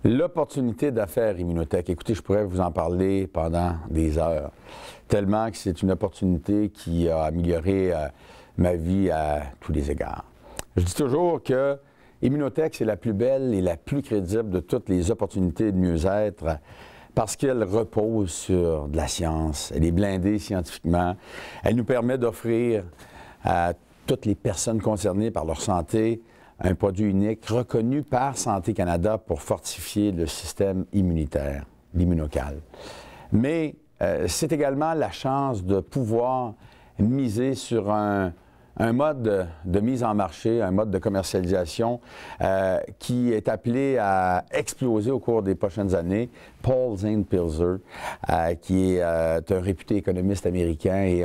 L'opportunité d'affaires Immunotech. Écoutez, je pourrais vous en parler pendant des heures, tellement que c'est une opportunité qui a amélioré ma vie à tous les égards. Je dis toujours que Immunotech, c'est la plus belle et la plus crédible de toutes les opportunités de mieux-être parce qu'elle repose sur de la science. Elle est blindée scientifiquement. Elle nous permet d'offrir à toutes les personnes concernées par leur santé un produit unique reconnu par Santé Canada pour fortifier le système immunitaire, l'immunocal. Mais c'est également la chance de pouvoir miser sur un mode de mise en marché, un mode de commercialisation qui est appelé à exploser au cours des prochaines années. Paul Zane-Pilzer, qui est un réputé économiste américain et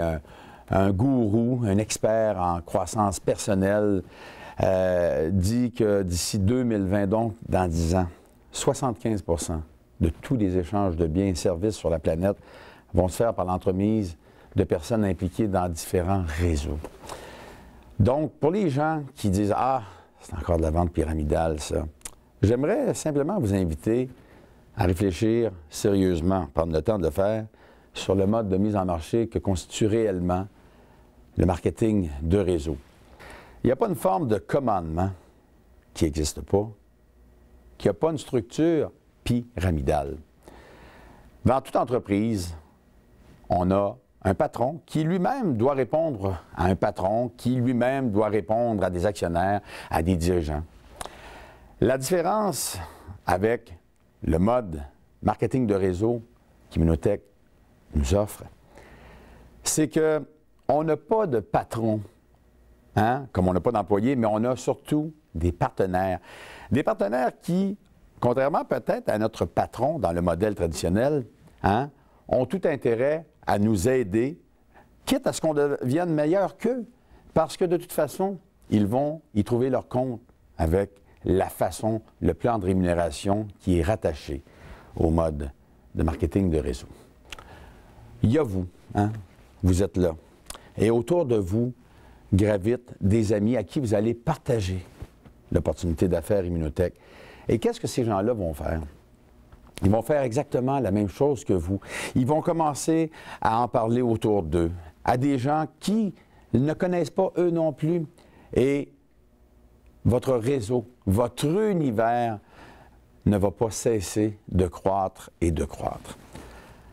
un gourou, un expert en croissance personnelle, dit que d'ici 2020, donc dans 10 ans, 75 de tous les échanges de biens et services sur la planète vont se faire par l'entremise de personnes impliquées dans différents réseaux. Donc, pour les gens qui disent « Ah, c'est encore de la vente pyramidale, ça », j'aimerais simplement vous inviter à réfléchir sérieusement, prendre le temps de le faire, sur le mode de mise en marché que constitue réellement le marketing de réseau. Il n'y a pas une forme de commandement qui n'existe pas, qui n'a pas une structure pyramidale. Dans toute entreprise, on a un patron qui lui-même doit répondre à un patron, qui lui-même doit répondre à des actionnaires, à des dirigeants. La différence avec le mode marketing de réseau qu'Immunotech nous offre, c'est qu'on n'a pas de patron, comme on n'a pas d'employés, mais on a surtout des partenaires. Des partenaires qui, contrairement peut-être à notre patron dans le modèle traditionnel, ont tout intérêt à nous aider, quitte à ce qu'on devienne meilleur qu'eux, parce que de toute façon, ils vont y trouver leur compte avec la façon, le plan de rémunération qui est rattaché au mode de marketing de réseau. Il y a vous, vous êtes là, et autour de vous gravitent des amis à qui vous allez partager l'opportunité d'affaires Immunotech. Et qu'est-ce que ces gens-là vont faire? Ils vont faire exactement la même chose que vous. Ils vont commencer à en parler autour d'eux, à des gens qui ne connaissent pas eux non plus. Et votre réseau, votre univers ne va pas cesser de croître et de croître.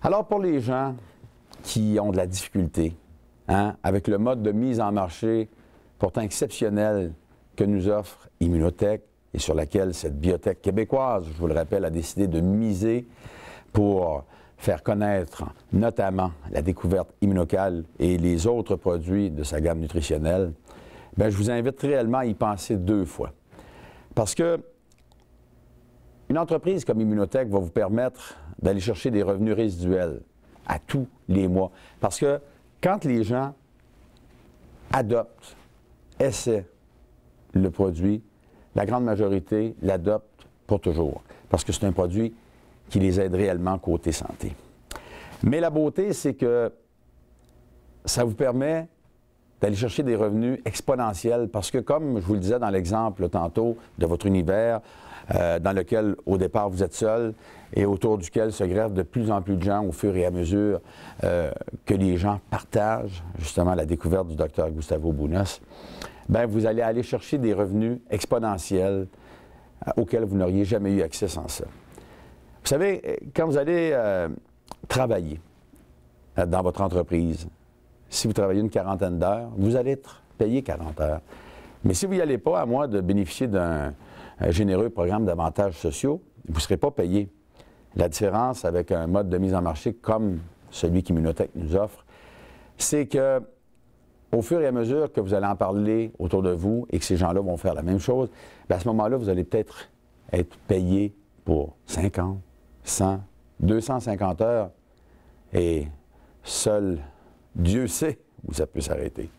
Alors pour les gens qui ont de la difficulté, avec le mode de mise en marché pourtant exceptionnel que nous offre Immunotech, et sur laquelle cette biotech québécoise, je vous le rappelle, a décidé de miser pour faire connaître notamment la découverte immunocale et les autres produits de sa gamme nutritionnelle, bien, je vous invite réellement à y penser 2 fois. Parce que une entreprise comme Immunotech va vous permettre d'aller chercher des revenus résiduels à tous les mois. Parce que quand les gens adoptent, essaient le produit, la grande majorité l'adopte pour toujours, parce que c'est un produit qui les aide réellement côté santé. Mais la beauté, c'est que ça vous permet d'aller chercher des revenus exponentiels, parce que comme je vous le disais dans l'exemple tantôt de votre univers, dans lequel au départ vous êtes seul et autour duquel se greffent de plus en plus de gens au fur et à mesure que les gens partagent justement la découverte du Dr Gustavo Buenos, bien, vous allez aller chercher des revenus exponentiels auxquels vous n'auriez jamais eu accès sans ça. Vous savez, quand vous allez travailler dans votre entreprise, si vous travaillez une 40aine d'heures, vous allez être payé 40 heures. Mais si vous n'y allez pas, à moins de bénéficier d'un généreux programme d'avantages sociaux, vous ne serez pas payé. La différence avec un mode de mise en marché comme celui qu'Immunotech nous offre, c'est que au fur et à mesure que vous allez en parler autour de vous et que ces gens-là vont faire la même chose, bien à ce moment-là, vous allez peut-être être payé pour 50, 100, 250 heures et seul Dieu sait où ça peut s'arrêter.